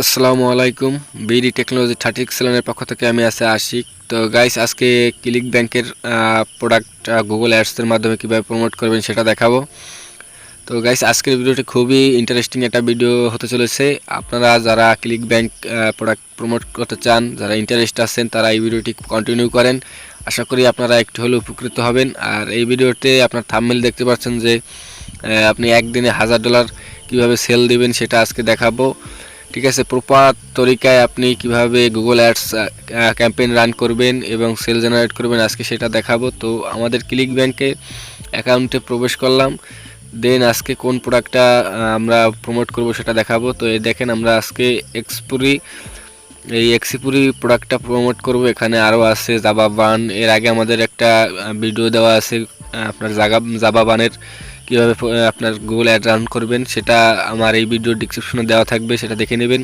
আসসালামু আলাইকুম। BD technology 36 সেলেনের পক্ষ থেকে আমি আশিক। তো গাইস, আজকে ক্লিক ব্যাংকের প্রোডাক্ট গুগল অ্যাডসের মাধ্যমে কীভাবে প্রমোট করবেন সেটা দেখাবো। তো গাইস, আজকের ভিডিওটি খুবই ইন্টারেস্টিং একটা ভিডিও হতে চলেছে। আপনারা যারা ক্লিক ব্যাংক প্রোডাক্ট প্রমোট করতে চান, যারা ইন্টারেস্ট আছেন, তারা এই ভিডিওটি কন্টিনিউ করেন। আশা করি আপনারা একটু হলেও উপকৃত হবেন। আর এই ভিডিওতে আপনার থাম্বনেল দেখতে পাচ্ছেন যে আপনি একদিনে $1000 কীভাবে সেল দিবেন সেটা আজকে দেখাবো। ঠিক আছে, প্রপার তরিকায় আপনি কিভাবে গুগল অ্যাডস ক্যাম্পেইন রান করবেন এবং সেল জেনারেট করবেন আজকে সেটা দেখাবো। তো আমাদের ক্লিক ব্যাংকে অ্যাকাউন্টে প্রবেশ করলাম, দেন আজকে কোন প্রোডাক্টটা আমরা প্রমোট করব সেটা দেখাবো। তো এই দেখেন, আমরা আজকে এক্সিপুরি প্রোডাক্টটা প্রমোট করব। এখানে আরও আছে জাবা বান। এর আগে আমাদের একটা ভিডিও দেওয়া আছে আপনার জাবা বানের কীভাবে আপনার গুগল অ্যাড রান করবেন, সেটা আমার এই ভিডিওর ডিসক্রিপশনে দেওয়া থাকবে, সেটা দেখে নেবেন।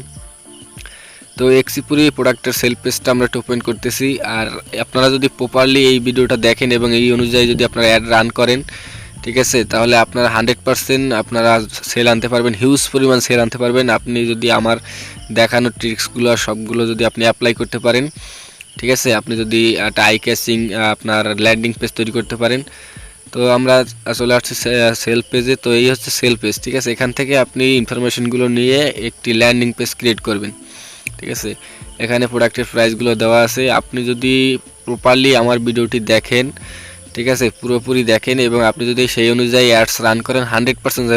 তো এক্সিপুরি প্রোডাক্টের সেল পেজটা আমরা ওপেন করতেছি। আর আপনারা যদি প্রপারলি এই ভিডিওটা দেখেন এবং এই অনুযায়ী যদি আপনারা অ্যাড রান করেন, ঠিক আছে, তাহলে আপনারা 100% আপনারা সেল আনতে পারবেন, হিউজ পরিমাণ সেল আনতে পারবেন। আপনি যদি আমার দেখানো ট্রিক্সগুলো সবগুলো যদি আপনি অ্যাপ্লাই করতে পারেন, ঠিক আছে, আপনি যদি একটা আই ক্যাচিং আপনার ল্যান্ডিং পেজ তৈরি করতে পারেন। তো আমরা চলে আসছি সেল পেজে। তো এই হচ্ছে সেল পেজ, ঠিক আছে। এখান থেকে আপনি ইনফরমেশনগুলো নিয়ে একটি ল্যান্ডিং পেজ ক্রিয়েট করবেন, ঠিক আছে। এখানে প্রোডাক্টের প্রাইসগুলো দেওয়া আছে। আপনি যদি প্রপারলি আমার ভিডিওটি দেখেন, ঠিক আছে, পুরোপুরি দেখেন এবং আপনি যদি সেই অনুযায়ী অ্যাডস রান করেন, 100%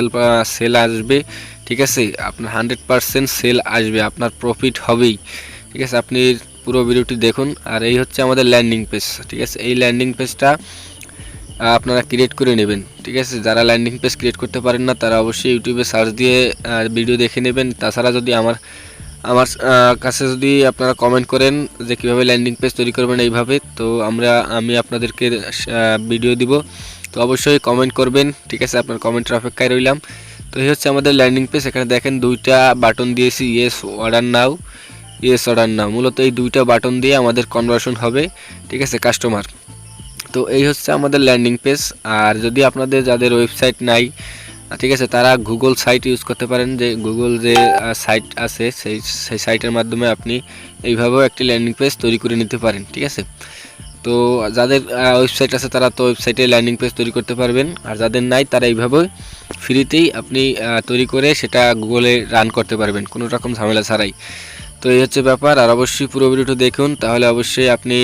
সেল আসবে, ঠিক আছে। আপনার 100% সেল আসবে, আপনার প্রফিট হবেই, ঠিক আছে। আপনি পুরো ভিডিওটি দেখুন। আর এই হচ্ছে আমাদের ল্যান্ডিং পেজ, ঠিক আছে। এই ল্যান্ডিং পেজটা আপনারা ক্রিয়েট করে নেবেন, ঠিক আছে। যারা ল্যান্ডিং পেজ ক্রিয়েট করতে পারেন না, তারা অবশ্যই ইউটিউবে সার্চ দিয়ে ভিডিও দেখে নেবেন। তাছাড়া যদি আমার কাছে যদি আপনারা কমেন্ট করেন যে কীভাবে ল্যান্ডিং পেজ তৈরি করবেন এইভাবে, তো আমি আপনাদেরকে ভিডিও দিব। তো অবশ্যই কমেন্ট করবেন, ঠিক আছে। আপনার কমেন্টের অপেক্ষায় রইলাম। তো এই হচ্ছে আমাদের ল্যান্ডিং পেজ। এখানে দেখেন দুইটা বাটন দিয়েছি, ইয়েস অর্ডার নাও, ইয়েস অর্ডার নাও। মূলত এই দুইটা বাটন দিয়ে আমাদের কনভার্সন হবে, ঠিক আছে, কাস্টমার। তো এই হচ্ছে আমাদের ল্যান্ডিং পেজ। আর যদি আপনাদের যাদের ওয়েবসাইট নাই, ঠিক আছে, তারা গুগল সাইট ইউজ করতে পারেন। যে গুগল যে সাইট আছে সেই সাইটের মাধ্যমে আপনি এইভাবেও একটি ল্যান্ডিং পেজ তৈরি করে নিতে পারেন, ঠিক আছে। তো যাদের ওয়েবসাইট আছে তারা তো ওয়েবসাইটে ল্যান্ডিং পেজ তৈরি করতে পারবেন, আর যাদের নাই তারা এইভাবে ফ্রিতেই আপনি তৈরি করে সেটা গুগলে রান করতে পারবেন কোনো রকম ঝামেলা ছাড়াই। তো এই হচ্ছে ব্যাপার। আর অবশ্যই পুরো ভিডিওটা দেখুন, তাহলে অবশ্যই আপনি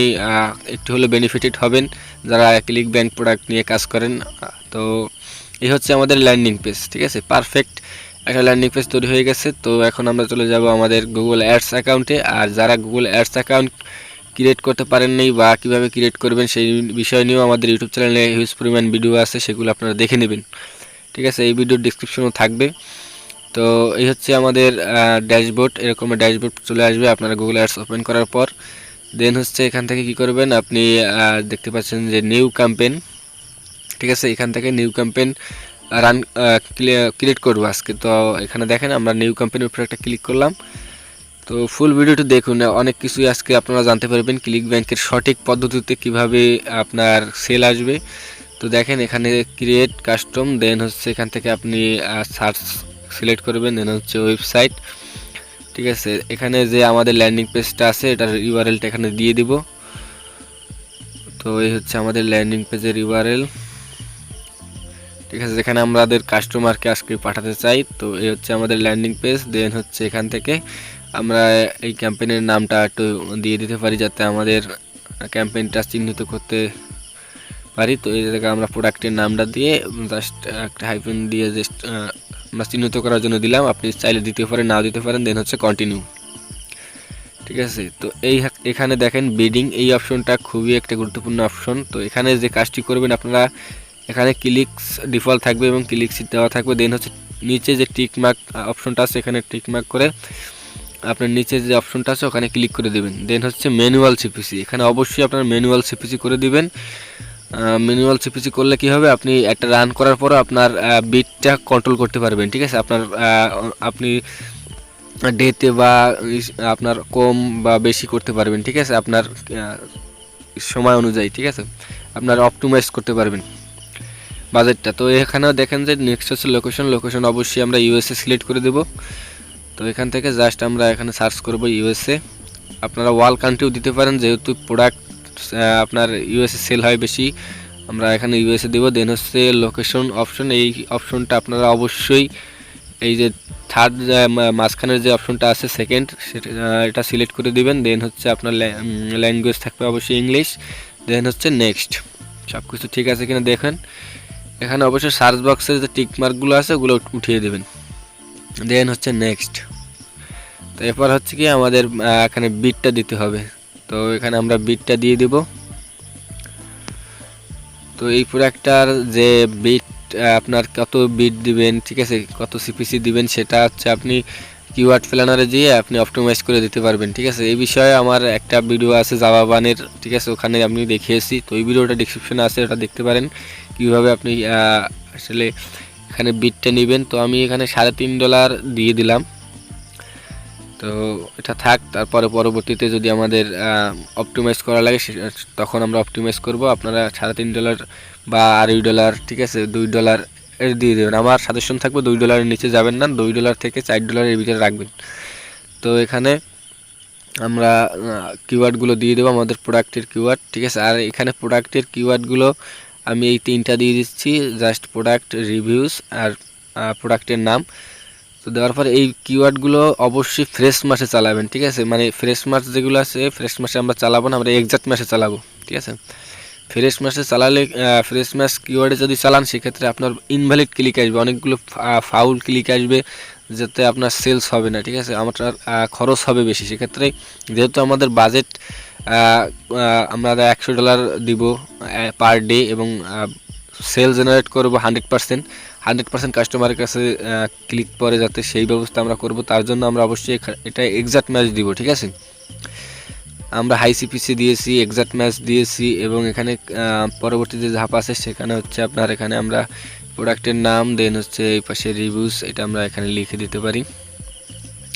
একটু হলে বেনিফিটেড হবেন যারা ক্লিক ব্যাংক প্রোডাক্ট নিয়ে কাজ করেন। তো এই হচ্ছে আমাদের ল্যান্ডিং পেজ, ঠিক আছে। পারফেক্ট একটা ল্যান্ডিং পেজ তৈরি হয়ে গেছে। তো এখন আমরা চলে যাব আমাদের গুগল অ্যাডস অ্যাকাউন্টে। আর যারা গুগল অ্যাডস অ্যাকাউন্ট ক্রিয়েট করতে পারেননি বা কীভাবে ক্রিয়েট করবেন সেই বিষয় নিয়েও আমাদের ইউটিউব চ্যানেলে হিউজ পরিমাণ ভিডিও আছে, সেগুলো আপনারা দেখে নেবেন, ঠিক আছে। এই ভিডিওর ডিসক্রিপশনও থাকবে। তো এই হচ্ছে আমাদের ড্যাশবোর্ড। এরকম ড্যাশবোর্ড চলে আসবে আপনারা গুগল অ্যাডস ওপেন করার পর। দেন হচ্ছে এখান থেকে কি করবেন, আপনি দেখতে পাচ্ছেন যে নিউ ক্যাম্পেইন, ঠিক আছে। এখান থেকে নিউ ক্যাম্পেইন রান ক্রিয়েট করবো আজকে। তো এখানে দেখেন আমরা নিউ ক্যাম্পেইনের উপরে একটা ক্লিক করলাম। তো ফুল ভিডিওটি দেখুন, অনেক কিছুই আজকে আপনারা জানতে পারবেন ক্লিক ব্যাংকের সঠিক পদ্ধতিতে কিভাবে আপনার সেল আসবে। তো দেখেন এখানে ক্রিয়েট কাস্টম, দেন হচ্ছে এখান থেকে আপনি সার্চ সিলেক্ট করবেন, দেন হচ্ছে ওয়েবসাইট, ঠিক আছে। এখানে যে আমাদের ল্যান্ডিং পেজটা আছে এটার ইউআরএলটা এখানে দিয়ে দিব। তো এই হচ্ছে আমাদের ল্যান্ডিং পেজের ইউআরএল, ঠিক আছে, যেখানে আমাদের কাস্টমারকে আজকে পাঠাতে চাই। তো এই হচ্ছে আমাদের ল্যান্ডিং পেজ। দেন হচ্ছে এখান থেকে আমরা এই ক্যাম্পেইনের নামটা একটু দিয়ে দিতে পারি যাতে আমাদের ক্যাম্পেইনটা চিহ্নিত করতে পারি। তো এই জায়গায় আমরা প্রোডাক্টের নামটা দিয়ে জাস্ট একটা হাইফেন দিয়ে জাস্ট আমরা চিহ্নিত করার জন্য দিলাম। আপনি চাইলে দিতে পারেন, নাও দিতে পারেন। দেন হচ্ছে কন্টিনিউ, ঠিক আছে। তো এখানে দেখেন বিডিং, এই অপশনটা খুবই একটা গুরুত্বপূর্ণ অপশন। তো এখানে যে কাজটি করবেন আপনারা, এখানে ক্লিকস ডিফল্ট থাকবে এবং ক্লিক সিট দেওয়া থাকবে। দেন হচ্ছে নিচে যে টিক মার্ক অপশনটা আছে এখানে টিক মার্ক করে আপনার নিচে যে অপশনটা আছে ওখানে ক্লিক করে দেবেন। দেন হচ্ছে ম্যানুয়াল সিপিসি, এখানে অবশ্যই আপনার ম্যানুয়াল সিপিসি করে দিবেন। ম্যানুয়াল সিপিসি করলে কি হবে, আপনি একটা রান করার পর আপনার বিটটা কন্ট্রোল করতে পারবেন, ঠিক আছে। আপনি ডেতে বা আপনার কম বা বেশি করতে পারবেন, ঠিক আছে, আপনার সময় অনুযায়ী, ঠিক আছে। আপনার অপটিমাইজ করতে পারবেন বাজেটটা। তো এখানেও দেখেন যে নেক্সট হচ্ছে লোকেশন অবশ্যই আমরা ইউএসএ সিলেক্ট করে দেব। তো তো এখান থেকে জাস্ট আমরা এখানে সার্চ করব ইউএসএ। আপনারা ওয়াল কান্ট্রিও দিতে পারেন, যেহেতু প্রোডাক্ট আপনার ইউএসএ সেল হয় বেশি, আমরা এখানে ইউএসএ দেব। দেন হচ্ছে লোকেশন অপশন, এই অপশনটা আপনারা অবশ্যই এই যে থার্ড মাঝখানের যে অপশনটা আছে সেকেন্ড, সেটা এটা সিলেক্ট করে দিবেন। দেন হচ্ছে আপনার ল্যাঙ্গুয়েজ থাকবে অবশ্যই ইংলিশ। দেন হচ্ছে নেক্সট, সব কিছু ঠিক আছে কিনা দেখেন। এখানে অবশ্যই সার্চ বক্সের যে টিক মার্কগুলো আছে ওগুলো উঠিয়ে দেবেন। দেন হচ্ছে নেক্সট। তো এরপর হচ্ছে কি আমাদের এখানে বিটটা দিতে হবে। তো এখানে আমরা বিটটা দিয়ে দিব। তো এই প্রোডাক্টটার যে বিট আপনার কত বিট দিবেন, ঠিক আছে, কত সিপিসি দিবেন, সেটা হচ্ছে আপনি কিওয়ার্ড প্ল্যানারে গিয়ে আপনি অপটিমাইজ করে দিতে পারবেন, ঠিক আছে। এই বিষয়ে আমার একটা ভিডিও আছে জাভা বানের, ঠিক আছে, ওখানে আমি দেখিয়েছি। তো এই ভিডিওটা ডেসক্রিপশনে আছে, ওটা দেখতে পারেন কীভাবে আপনি আসলে এখানে বিটটা নেবেন। তো আমি এখানে $3.5 দিয়ে দিলাম। তো এটা থাক, তারপরে পরবর্তীতে যদি আমাদের অপটিমাইজ করা লাগে তখন আমরা অপটিমাইজ করব। আপনারা $3.5 বা $2, ঠিক আছে, $2 এর দিয়ে দেবেন। আমার সাজেশন থাকবে $2 নিচে যাবেন না, $2 থেকে $4 এর ভিতরে রাখবেন। তো এখানে আমরা কিওয়ার্ডগুলো দিয়ে দেবো, আমাদের প্রোডাক্টের কিওয়ার্ড, ঠিক আছে। আর এখানে প্রোডাক্টের কিওয়ার্ডগুলো আমি এই 3টা দিয়ে দিচ্ছি, জাস্ট প্রোডাক্ট, রিভিউস আর প্রোডাক্টের নাম। তো দেওয়ার পরে এই কিওয়ার্ডগুলো অবশ্যই ফ্রেশ মাসে চালাবেন, ঠিক আছে। মানে ফ্রেশ মাস যেগুলো আছে ফ্রেশ মাসে আমরা চালাবো না, আমরা এক্সাক্ট মাসে চালাবো, ঠিক আছে। ফ্রেশ মাসে চালালে ফ্রেশ মাস কিওয়ার্ডে যদি চালান সেক্ষেত্রে আপনার ইনভ্যালিড ক্লিক আসবে, অনেকগুলো ফাউল ক্লিক আসবে, যাতে আপনার সেলস হবে না, ঠিক আছে, আমার খরচ হবে বেশি। সেক্ষেত্রে যেহেতু আমাদের বাজেট আমরা $100 দিব পার ডে এবং সেল জেনারেট করবো 100% কাস্টমারের কাছে ক্লিক পরে যাতে সেই ব্যবস্থা আমরা করব, তার জন্য আমরা অবশ্যই এটা এক্সাক্ট ম্যাচ দিব, ঠিক আছে। আমরা হাই সিপিসি দিয়েছি, এক্সাক্ট ম্যাচ দিয়েছি এবং এখানে পরবর্তী যে ধাপ আছে সেখানে হচ্ছে আপনার এখানে আমরা প্রোডাক্টের নাম, দেন হচ্ছে এই পাশে রিভিউস, এটা আমরা এখানে লিখে দিতে পারি,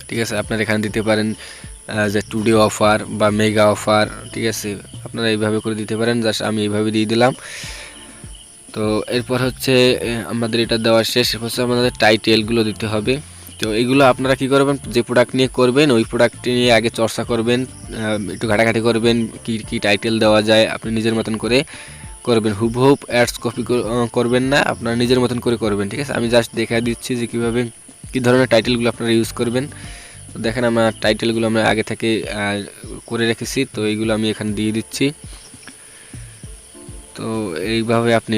ঠিক আছে। আপনারা এখানে দিতে পারেন যে টুডে অফার বা মেগা অফার, ঠিক আছে, আপনারা এইভাবে করে দিতে পারেন। জাস্ট আমি এইভাবে দিয়ে দিলাম। তো এরপর হচ্ছে আমাদের এটা দেওয়া শেষ, হচ্ছে আমাদের টাইটেলগুলো দিতে হবে। তো এইগুলো আপনারা কি করবেন, যে প্রোডাক্ট নিয়ে করবেন ওই প্রোডাক্ট নিয়ে আগে চর্চা করবেন, একটু ঘাটাঘাটি করবেন, কি টাইটেল দেওয়া যায় আপনি নিজের মতন করে করবেন। হুবহুব অ্যাডস কপি করবেন না, আপনারা নিজের মতন করে করবেন, ঠিক আছে। আমি জাস্ট দেখা দিচ্ছি যে কীভাবে কী ধরনের টাইটেলগুলো আপনারা ইউজ করবেন। তো দেখেন আমার টাইটেলগুলো আমরা আগে থেকে করে রেখেছি, তো এইগুলো আমি এখানে দিয়ে দিচ্ছি। তো এইভাবে আপনি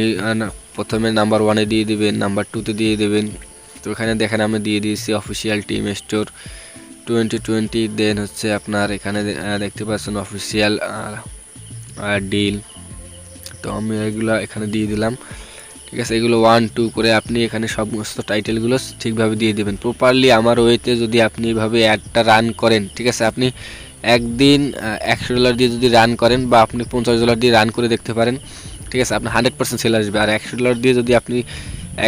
প্রথমে নাম্বার 1-এ দিয়ে দেবেন, নাম্বার 2-তে দিয়ে দেবেন। তো এখানে দেখেন আমি দিয়ে দিয়েছি অফিসিয়াল টিম স্টোর 2020। দেন হচ্ছে আপনার এখানে দেখতে পাচ্ছেন অফিসিয়াল ডিল। তো আমি এগুলো এখানে দিয়ে দিলাম, ঠিক আছে। এগুলো 1, 2 করে আপনি এখানে সমস্ত টাইটেলগুলো ঠিকভাবে দিয়ে দেবেন প্রপারলি। আমার ওয়েতে যদি আপনি এইভাবে অ্যাডটা রান করেন, ঠিক আছে, আপনি একদিন $100 দিয়ে যদি রান করেন বা আপনি $50 দিয়ে রান করে দেখতে পারেন, ঠিক আছে, আপনার 100% সেল আসবে। আর $100 দিয়ে যদি আপনি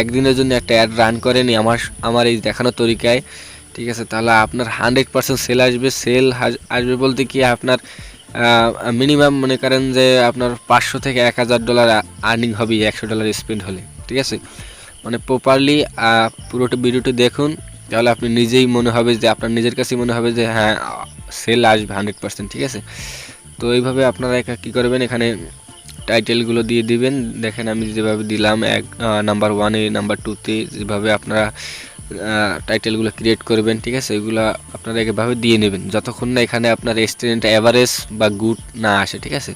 একদিনের জন্য একটা অ্যাড রান করেন আমার এই দেখানো তরিকায়, ঠিক আছে, তাহলে আপনার 100% সেল আসবে। সেল আসবে বলতে কি আপনার মিনিমাম মনে করেন যে আপনার $500 থেকে $1000 আর্নিং হবে $100 স্পেন্ড হলে, ঠিক আছে। মানে প্রপারলি পুরোটা ভিডিওটি দেখুন, তাহলে আপনি নিজেই মনে হবে যে আপনার নিজের কাছেই মনে হবে যে হ্যাঁ সেল আসবে 100%, ঠিক আছে। তো এইভাবে আপনারা কী করবেন, এখানে টাইটেলগুলো দিয়ে দিবেন। দেখেন আমি যেভাবে দিলাম নাম্বার 1-এ, নাম্বার 2-তে, যেভাবে আপনারা টাইটেলগুলো ক্রিয়েট করবেন, ঠিক আছে, এগুলো আপনারা এভাবে দিয়ে নেবেন যতক্ষণ না এখানে আপনার রেস্টুরেন্ট অ্যাভারেজ বা গুড না আসে, ঠিক আছে।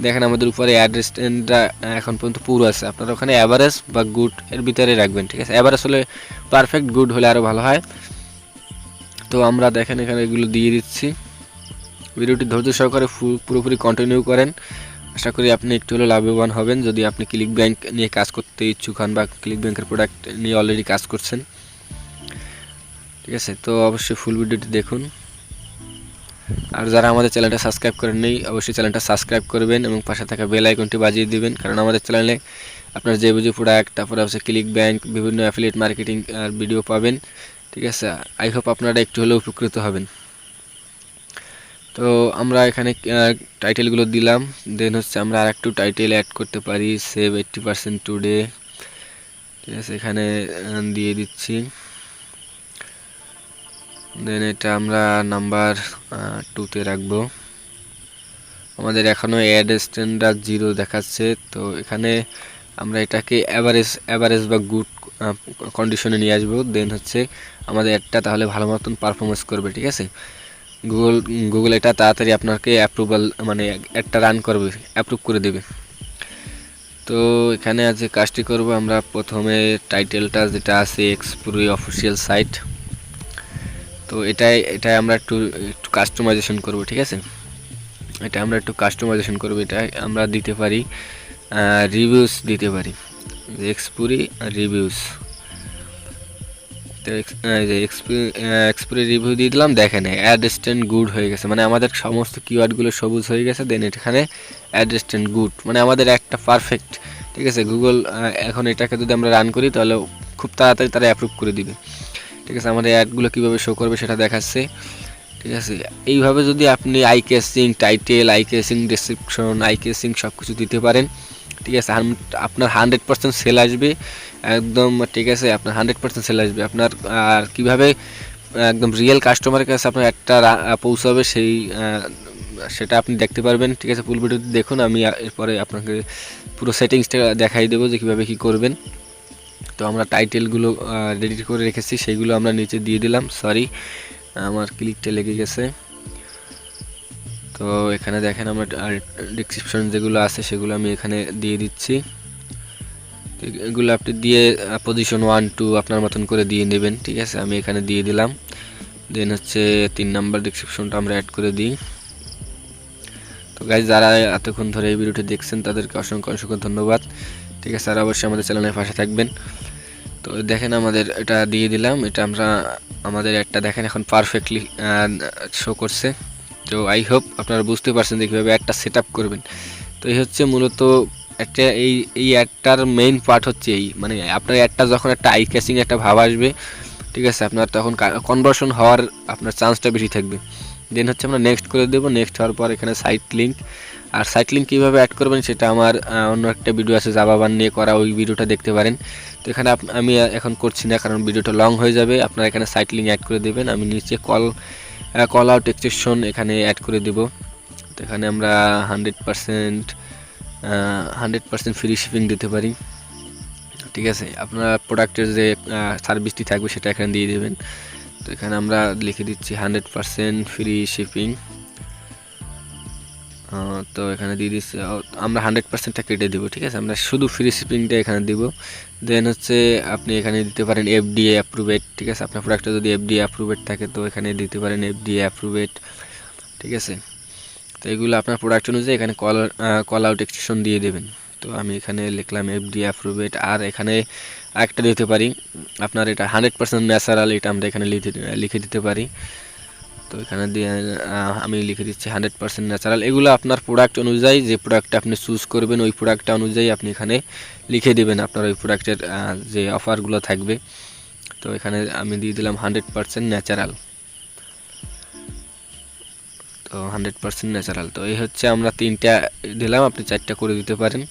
দেখেন আমাদের উপরে অ্যাড রেস্টুরেন্টটা এখন পর্যন্ত পুরো আছে, আপনারা ওখানে অ্যাভারেজ বা গুড এর ভিতরে রাখবেন, ঠিক আছে। অ্যাভারেজ হলে পারফেক্ট, গুড হলে আরও ভালো হয়। তো আমরা দেখেন এখানে এগুলো দিয়ে দিচ্ছি। ভিডিওটি ধৈর্য সহকারে পুরোপুরি কন্টিনিউ করেন, আশা করি আপনি একটু হলেও লাভবান হবেন যদি আপনি ক্লিক ব্যাংক নিয়ে কাজ করতে ইচ্ছুক হন বা ক্লিক ব্যাংকের প্রোডাক্ট নিয়ে অলরেডি কাজ করছেন, ঠিক আছে। তো অবশ্যই ফুল ভিডিওটি দেখুন। আর যারা আমাদের চ্যানেলটা সাবস্ক্রাইব করেন নেই অবশ্যই চ্যানেলটা সাবস্ক্রাইব করবেন এবং পাশে থাকা বেল আইকনটি বাজিয়ে দিবেন, কারণ আমাদের চ্যানেলে আপনার যে বুঝি প্রোডাক্ট, তারপরে হচ্ছে ক্লিক ব্যাংক, বিভিন্ন অ্যাফিলিয়েট মার্কেটিং ভিডিও পাবেন, ঠিক আছে। আই হোপ আপনারা একটু হলেও উপকৃত হবেন। তো আমরা এখানে টাইটেলগুলো দিলাম। দেন হচ্ছে আমরা আর একটু টাইটেল অ্যাড করতে পারি, সেভ 80% টুডে, ঠিক আছে, এখানে দিয়ে দিচ্ছি। দেন এটা আমরা নাম্বার 2তে রাখবো। আমাদের এখনও অ্যাড স্ট্যান্ডার্ড 0 দেখাচ্ছে, তো এখানে আমরা এটাকে অ্যাভারেজ বা গুড কন্ডিশনে নিয়ে আসবো। দেন হচ্ছে আমাদের অ্যাডটা তাহলে ভালো মতন পারফরমেন্স করবে, ঠিক আছে। গুগল এটা তাড়াতাড়ি আপনাকে অ্যাপ্রুভাল মানে অ্যাডটা রান করবে, অ্যাপ্রুভ করে দেবে। তো এখানে আজ যে কাজটি করব, আমরা প্রথমে টাইটেলটা যেটা আছে এক্সপ্রি অফিসিয়াল সাইট, তো এটাই আমরা একটু কাস্টমাইজেশন করব, ঠিক আছে। এটা আমরা একটু কাস্টমাইজেশন করব, এটা আমরা দিতে পারি রিভিউস দিতে পারি, এক্সপ্রি রিভিউস। তো এক্সপ্রি রিভিউ দিয়ে দিলাম। দেখেন অ্যাড স্ট্যান্ড গুড হয়ে গেছে, মানে আমাদের সমস্ত কিওয়ার্ডগুলো সবুজ হয়ে গেছে। দেন এখানে অ্যাড স্ট্যান্ড গুড, মানে আমাদের একটা পারফেক্ট, ঠিক আছে। গুগল এখন এটাকে যদি আমরা রান করি তাহলে খুব তাড়াতাড়ি তারা অ্যাপ্রুভ করে দিবে, ঠিক আছে। আমাদের অ্যাডগুলো কীভাবে শো করবে সেটা দেখাচ্ছে, ঠিক আছে। এইভাবে যদি আপনি I casing title, I casing description, I casing সব কিছু দিতে পারেন, ঠিক আছে, আপনার 100% সেল আসবে একদম, ঠিক আছে। আপনার 100% সেল আসবে আপনার। আর কীভাবে একদম রিয়েল কাস্টমারের কাছে আপনার একটা পৌঁছাবে সেটা আপনি দেখতে পারবেন, ঠিক আছে। ফুল ভিডিওটি দেখুন, আমি এরপরে আপনাকে পুরো সেটিংসটা দেখাই দেবো যে কীভাবে কী করবেন। তো আমরা টাইটেলগুলো রেডি করে রেখেছি, সেইগুলো আমরা নিচে দিয়ে দিলাম। সরি, আমার ক্লিকটা লেগে গেছে। তো এখানে দেখেন আমরা ডেসক্রিপশন যেগুলো আছে সেগুলো আমি এখানে দিয়ে দিচ্ছি। এগুলো আপনি দিয়ে পজিশন 1 2 আপনার মতন করে দিয়ে নেবেন, ঠিক আছে। আমি এখানে দিয়ে দিলাম। দেন হচ্ছে 3 নাম্বার ডেসক্রিপশনটা আমরা অ্যাড করে দিই। তো গাইজ, যারা এতক্ষণ ধরে এই ভিডিওটি দেখছেন তাদেরকে অসংখ্য ধন্যবাদ, ঠিক আছে। আর অবশ্যই আমাদের চ্যানেলের পাশে থাকবেন। তো দেখেন আমাদের এটা দিয়ে দিলাম, এটা আমাদের একটা দেখেন এখন পারফেক্টলি শো করছে। তো আই হোপ আপনারা বুঝতে পারছেন যে কীভাবে অ্যাডটা সেট আপ করবেন। তো এই হচ্ছে মূলত একটা এই অ্যাডটার মেইন পার্ট হচ্ছে এই, মানে আপনার অ্যাডটা যখন একটা আই ক্যাচিং একটা ভাব আসবে, ঠিক আছে, আপনার তখন কনভার্সন হওয়ার আপনার চান্সটা বেশি থাকবে। দেন হচ্ছে আমরা নেক্সট করে দেবো। নেক্সট হওয়ার পর এখানে সাইট লিঙ্ক, আর সাইট লিঙ্ক কীভাবে অ্যাড করবেন সেটা আমার অন্য একটা ভিডিও আছে জাভা বান নিয়ে করা, ওই ভিডিওটা দেখতে পারেন। তো এখানে আমি এখন করছি না, কারণ ভিডিওটা লং হয়ে যাবে। আপনারা এখানে সাইট লিঙ্ক অ্যাড করে দেবেন। আমি নিচে কল আউট এক্সটেনশন এখানে অ্যাড করে দেব। তো এখানে আমরা 100% ফ্রি শিপিং দিতে পারি, ঠিক আছে। আপনার প্রোডাক্টের যে সার্ভিসটি থাকবে সেটা এখানে দিয়ে দেবেন। তো এখানে আমরা লিখে দিচ্ছি 100% ফ্রি শিপিং। তো এখানে দিয়ে দিচ্ছি, আমরা 100%টা কেটে দেবো, ঠিক আছে। আমরা শুধু ফ্রি শিপিংটা এখানে দিব। দেন হচ্ছে আপনি এখানে দিতে পারেন এফডিএ অ্যাপ্রুভেড, ঠিক আছে। আপনার প্রোডাক্টটা যদি এফডিএ অ্যাপ্রুভেড থাকে তো এখানে দিতে পারেন এফডিএ অ্যাপ্রুভেড, ঠিক আছে। তো এগুলো আপনার প্রোডাক্ট অনুযায়ী এখানে কল আউট এক্সটেনশন দিয়ে দেবেন। তো আমি এখানে লিখলাম এফডিএ অ্যাপ্রুভেড। আর এখানে আরেকটা দিতে পারি আপনার, এটা 100% ন্যাচারাল, এটা আমরা এখানে লিখে দিতে পারি। তো এখানে দিয়ে আমি লিখে দিচ্ছি 100% ন্যাচারাল। এগুলো আপনার প্রোডাক্ট অনুযায়ী, যে প্রোডাক্টটা আপনি চুজ করবেন ওই প্রোডাক্টটা অনুযায়ী আপনি এখানে লিখে দেবেন আপনার ওই প্রোডাক্টের যে অফারগুলো থাকবে। তো এখানে আমি দিয়ে দিলাম 100% ন্যাচারাল। তো 100% ন্যাচারাল। তো এই হচ্ছে আমরা 3টা দিলাম, আপনি 4টা করে দিতে পারেন।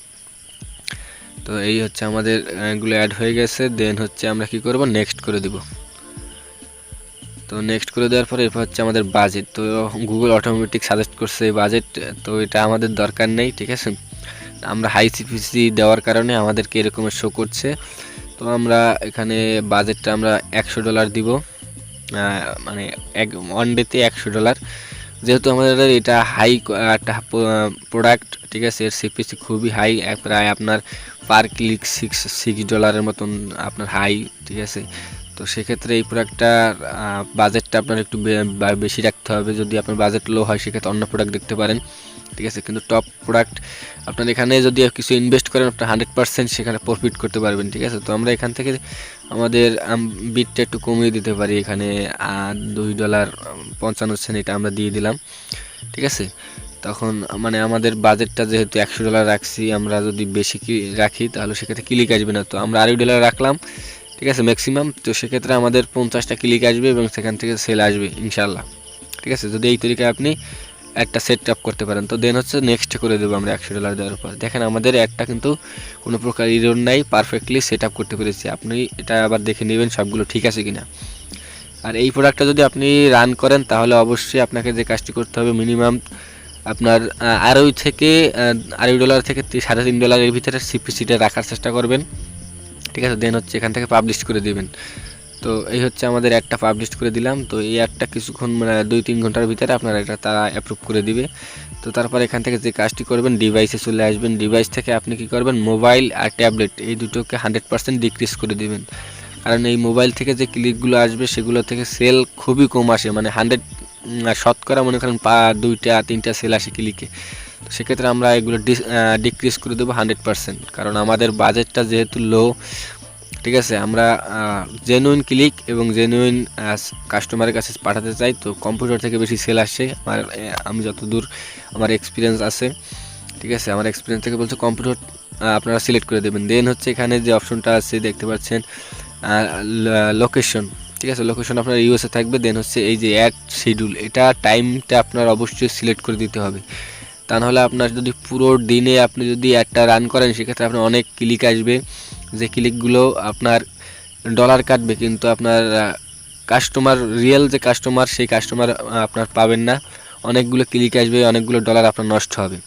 তো এই হচ্ছে আমাদের এগুলো অ্যাড হয়ে গেছে। দেন হচ্ছে আমরা কি করব, নেক্সট করে দিব। তো নেক্সট করে দেওয়ার পরে এরপর হচ্ছে আমাদের বাজেট। তো গুগল অটোমেটিক সাজেস্ট করছে এই বাজেট, তো এটা আমাদের দরকার নেই, ঠিক আছে। আমরা হাই সিপিসি দেওয়ার কারণে আমাদেরকে এরকমের শো করছে। তো আমরা এখানে বাজেটটা আমরা $100 দিব, মানে ওয়ান ডেতে $100। যেহেতু আমাদের এটা হাই একটা প্রোডাক্ট, ঠিক আছে, এর সিপিসি খুবই হাই, প্রায় আপনার পার ক্লিক $6 মতন আপনার হাই, ঠিক আছে। তো সেক্ষেত্রে এই প্রোডাক্টটার বাজেটটা আপনার একটু বেশি রাখতে হবে। যদি আপনার বাজেট লো হয় সেক্ষেত্রে অন্য প্রোডাক্ট দেখতে পারেন, ঠিক আছে। কিন্তু টপ প্রোডাক্ট আপনার এখানে যদি কিছু ইনভেস্ট করেন আপনার 100% সেখানে প্রফিট করতে পারবেন, ঠিক আছে। তো আমরা এখান থেকে আমাদের বিটটা একটু কমিয়ে দিতে পারি, এখানে $2.55 এটা আমরা দিয়ে দিলাম, ঠিক আছে। তখন মানে আমাদের বাজেটটা যেহেতু $100 রাখছি, আমরা যদি বেশি রাখি তাহলে সেক্ষেত্রে ক্লিক আসবে না। তো আমরা $2 রাখলাম, ঠিক আছে, ম্যাক্সিমাম। তো সেক্ষেত্রে আমাদের 50টা ক্লিক আসবে এবং সেখান থেকে সেল আসবে ইনশাল্লাহ, ঠিক আছে, যদি এই তরিকায় আপনি একটা সেট আপ করতে পারেন। তো দেন হচ্ছে নেক্সট করে দেবো আমরা $100 দেওয়ার পর। দেখেন আমাদের একটা কিন্তু কোনো প্রকার ইরর নাই, পারফেক্টলি সেট আপ করতে পেরেছি। আপনি এটা আবার দেখে নেবেন সবগুলো ঠিক আছে কিনা। আর এই প্রোডাক্টটা যদি আপনি রান করেন তাহলে অবশ্যই আপনাকে যে কাজটি করতে হবে, মিনিমাম আপনার $2.5 থেকে $3.5 এর ভিতরে সিপিসিটা রাখার চেষ্টা করবেন, ঠিক আছে। দেন হচ্ছে এখান থেকে পাবলিশ করে দিবেন। তো এই হচ্ছে আমাদের অ্যাডটা পাবলিশ করে দিলাম। তো এই অ্যাডটা কিছুক্ষণ 2-3 ঘন্টার ভিতরে আপনার এটা তারা অ্যাপ্রুভ করে দিবে। তো তারপর এখান থেকে যে কাজটি করবেন, ডিভাইসে চলে আসবেন। ডিভাইস থেকে আপনি কি করবেন, মোবাইল আর ট্যাবলেট এই দুটোকে 100% ডিক্রিজ করে দিবেন। কারণ এই মোবাইল থেকে যে ক্লিকগুলো আসবে সেগুলো থেকে সেল খুবই কম আসে, মানে 100 মনে করেন 2-3টা সেল আসে ক্লিকে। তো সেক্ষেত্রে আমরা এগুলো ডিক্রিজ করে দেবো 100%, কারণ আমাদের বাজেটটা যেহেতু লো, ঠিক আছে। আমরা জেনুইন ক্লিক এবং জেনুইন কাস্টমারের কাছে পাঠাতে চাই। তো কম্পিউটার থেকে বেশি সেল আসে আমি যতদূর আমার এক্সপিরিয়েন্স আছে, ঠিক আছে। আমার এক্সপিরিয়েন্স থেকে বলছে কম্পিউটার আপনারা সিলেক্ট করে দেবেন। দেন হচ্ছে এখানে যে অপশনটা আছে দেখতে পাচ্ছেন লোকেশন, ঠিক আছে। লোকেশন আপনার ইউএসএ থাকবে। দেন হচ্ছে এই যে অ্যাড শিডিউল, এটা টাইমটা আপনার অবশ্যই সিলেক্ট করে দিতে হবে। তা নাহলে আপনার যদি পুরো দিনে আপনি যদি অ্যাডটা রান করেন সেক্ষেত্রে আপনার অনেক ক্লিক আসবে, যে ক্লিকগুলো আপনার ডলার কাটবে, কিন্তু আপনার কাস্টমার রিয়েল যে কাস্টমার সেই কাস্টমার আপনার পাবেন না। অনেকগুলো ক্লিক আসবে, অনেকগুলো ডলার আপনার নষ্ট হবে,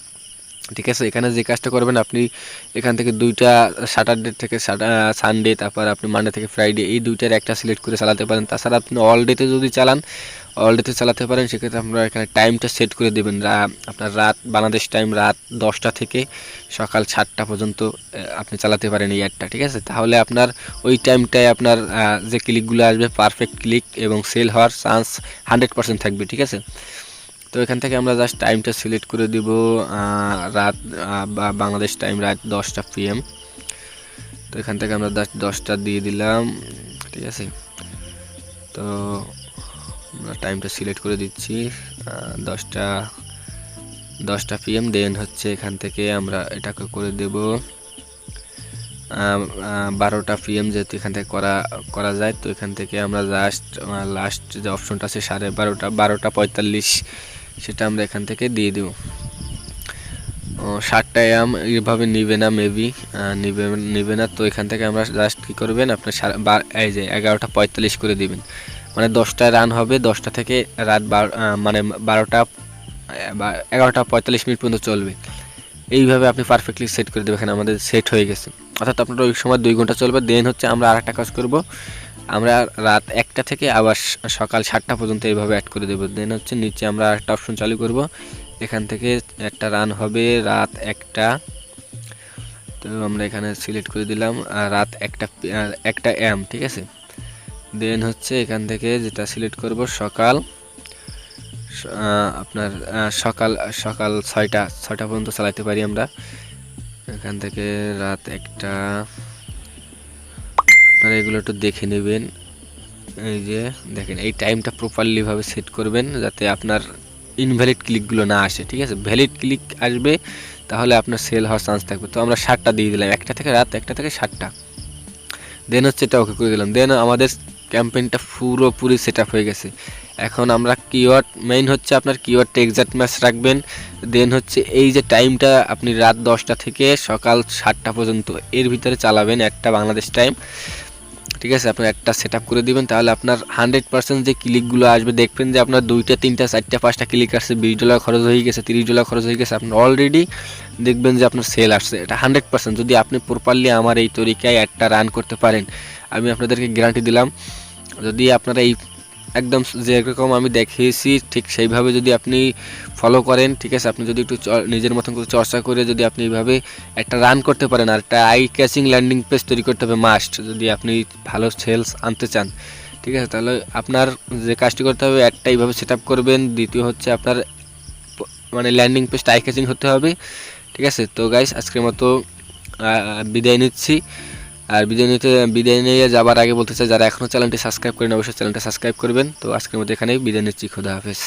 ঠিক আছে। এখানে যে কাজটা করবেন, আপনি এখান থেকে দুইটা স্যাটারডে থেকে সানডে, তারপর আপনি মানডে থেকে ফ্রাইডে, এই দুইটার একটা সিলেক্ট করে চালাতে পারেন। তাছাড়া আপনি অল ডেতে যদি চালান, অল ডেতে চালাতে পারেন। সেক্ষেত্রে আপনারা এখানে টাইমটা সেট করে দেবেন, আপনার রাত বাংলাদেশ টাইম রাত 10টা থেকে সকাল 7টা পর্যন্ত আপনি চালাতে পারেন এই অ্যাডটা, ঠিক আছে। তাহলে আপনার ওই টাইমটায় আপনার যে ক্লিকগুলো আসবে পারফেক্ট ক্লিক এবং সেল হওয়ার চান্স 100% থাকবে, ঠিক আছে। তো এখান থেকে আমরা জাস্ট টাইমটা সিলেক্ট করে দিব রাত বাংলাদেশ টাইম রাত 10টা PM। তো এখান থেকে আমরা 10টা দিয়ে দিলাম, ঠিক আছে। তো আমরা টাইমটা সিলেক্ট করে দিচ্ছি 10টা PM। দেন হচ্ছে এখান থেকে আমরা এটাকে করে দেব 12টা PM, যেহেতু এখান থেকে করা যায়। তো এখান থেকে আমরা লাস্ট যে অপশনটা আছে 12:45 সেটা আমরা এখান থেকে দিয়ে দেব। 7টা AM এভাবে নিবে না, মেবি নিবে না। তো এখান থেকে আমরা জাস্ট কী করবেন, আপনার এই যে 11:45 করে দিবেন, মানে 10টায় রান হবে, 10টা থেকে রাত 11:45 পর্যন্ত চলবে। এইভাবে আপনি পারফেক্টলি সেট করে দেবেন। এখানে আমাদের সেট হয়ে গেছে, অর্থাৎ আপনার ওই সময় 2 ঘন্টা চলবে। দেন হচ্ছে আমরা আরেকটা কাজ করব, আমরা রাত 1টা থেকে আবার সকাল 7টা পর্যন্ত এইভাবে অ্যাড করে দেবো। দেন হচ্ছে নিচে আমরা একটা অপশন চালু করব, এখান থেকে একটা রান হবে রাত 1টা। তো আমরা এখানে সিলেক্ট করে দিলাম রাত 1টা AM, ঠিক আছে। দেন হচ্ছে এখান থেকে যেটা সিলেক্ট করব আপনার সকাল 6টা পর্যন্ত চালাতে পারি আমরা। এখান থেকে রাত 1টা, আপনারা এগুলো একটু দেখে নেবেন। এই যে দেখেন, এই টাইমটা প্রপারলি ভাবে সেট করবেন যাতে আপনার ইনভ্যালিড ক্লিকগুলো না আসে, ঠিক আছে। ভ্যালিড ক্লিক আসবে তাহলে আপনার সেল হওয়ার চান্স থাকবে। তো আমরা 7টা দিয়ে দিলাম, রাত 1টা থেকে 7টা। দেন হচ্ছে এটা ওকে করে দিলাম। দেন আমাদের ক্যাম্পেইনটা পুরোপুরি সেট আপ হয়ে গেছে। এখন আমরা কিওয়ার্ড মেইন হচ্ছে আপনার কিওয়ার্ডটা এক্সাক্ট ম্যাচ রাখবেন। দেন হচ্ছে এই যে টাইমটা আপনি রাত 10টা থেকে সকাল 7টা পর্যন্ত এর ভিতরে চালাবেন একটা বাংলাদেশ টাইম, ঠিক আছে। আপনার একটা সেট আপ করে দিবেন, তাহলে আপনার 100% যে ক্লিকগুলো আসবে দেখবেন যে আপনার 2টা 3টা 4টা 5টা ক্লিক আসছে, $20 খরচ হয়ে গেছে, $30 খরচ হয়ে গেছে, আপনার অলরেডি দেখবেন যে আপনার সেল আসছে। এটা 100% যদি আপনি প্রপারলি আমার এই তরিকায় একটা রান করতে পারেন, আমি আপনাদেরকে গ্যারান্টি দিলাম। যদি আপনারা এই একদম যেরকম আমি দেখিয়েছি ঠিক সেইভাবে যদি আপনি ফলো করেন, ঠিক আছে, আপনি যদি একটু নিজের মতন করে চর্চা করে যদি আপনি এইভাবে একটা রান করতে পারেন, আর একটা আই ক্যাচিং ল্যান্ডিং পেজ তৈরি করতে হবে মাস্ট, যদি আপনি ভালো সেলস আনতে চান, ঠিক আছে। তাহলে আপনার যে কাজটি করতে হবে, একটা এইভাবে সেট আপ করবেন। দ্বিতীয় হচ্ছে আপনার মানে ল্যান্ডিং পেজটা আই ক্যাচিং হতে হবে, ঠিক আছে। তো গাইস, আজকের মতো বিদায় নিচ্ছি। আর বিদায় নিয়ে যাবার আগে বলতে চাই, যারা এখনও চ্যানেলটি সাবস্ক্রাইব করেন অবশ্যই চ্যানেলটা সাবস্ক্রাইব করবেন। তো আজকের মতো এখানেই বিদায় নিচ্ছি, খোদা হাফেজ।